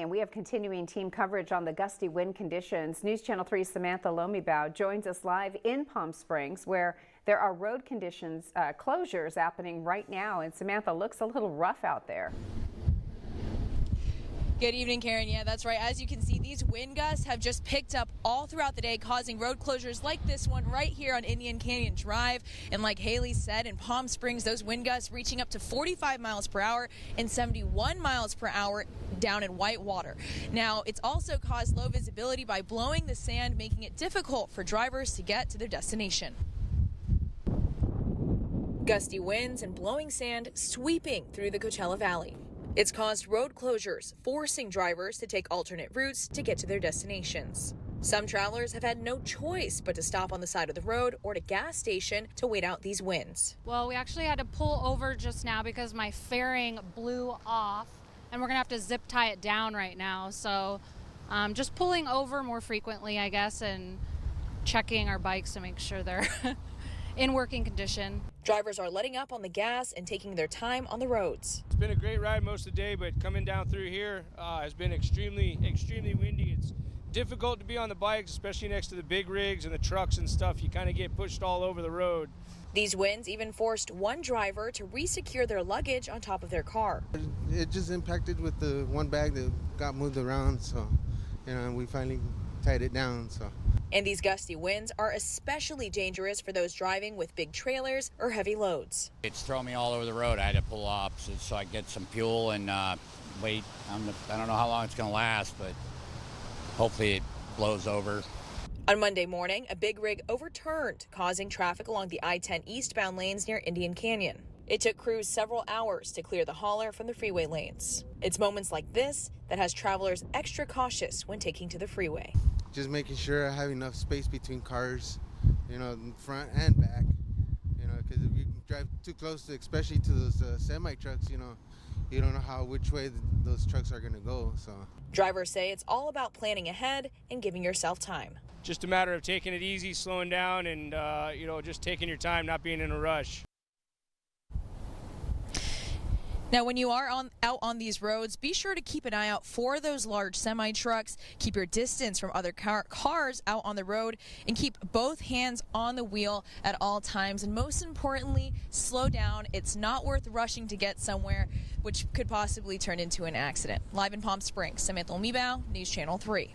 And we have continuing team coverage on the gusty wind conditions. News Channel 3's Samantha Lomibao joins us live in Palm Springs, where there are road conditions closures happening right now. And Samantha, looks a little rough out there. Good evening, Karen. Yeah, that's right. As you can see, these wind gusts have just picked up all throughout the day, causing road closures like this one right here on Indian Canyon Drive. And like Haley said, in Palm Springs, those wind gusts reaching up to 45 miles per hour and 71 miles per hour down in Whitewater. Now, it's also caused low visibility by blowing the sand, making it difficult for drivers to get to their destination. Gusty winds and blowing sand sweeping through the Coachella Valley. It's caused road closures, forcing drivers to take alternate routes to get to their destinations. Some travelers have had no choice but to stop on the side of the road or at a gas station to wait out these winds. Well, we actually had to pull over just now because my fairing blew off, and we're going to have to zip tie it down right now. So just pulling over more frequently, I guess, and checking our bikes to make sure they're in working condition. Drivers are letting up on the gas and taking their time on the roads. It's been a great ride most of the day, but coming down through here has been extremely windy. It's difficult to be on the bikes, especially next to the big rigs and the trucks and stuff. You kind of get pushed all over the road. These winds even forced one driver to resecure their luggage on top of their car. It just impacted with the one bag that got moved around, so we finally tied it down. And these gusty winds are especially dangerous for those driving with big trailers or heavy loads. It's thrown me all over the road. I had to pull off so I get some fuel and wait. I don't know how long it's going to last, but hopefully it blows over. On Monday morning, a big rig overturned, causing traffic along the I-10 eastbound lanes near Indian Canyon. It took crews several hours to clear the hauler from the freeway lanes. It's moments like this that has travelers extra cautious when taking to the freeway. Just making sure I have enough space between cars, in front and back, because if you drive too close, especially to those semi-trucks, you don't know which way those trucks are going to go. So drivers say it's all about planning ahead and giving yourself time. Just a matter of taking it easy, slowing down, and just taking your time, not being in a rush. Now, when you are out on these roads, be sure to keep an eye out for those large semi-trucks. Keep your distance from other cars out on the road, and keep both hands on the wheel at all times. And most importantly, slow down. It's not worth rushing to get somewhere, which could possibly turn into an accident. Live in Palm Springs, Samantha Lomibao, News Channel 3.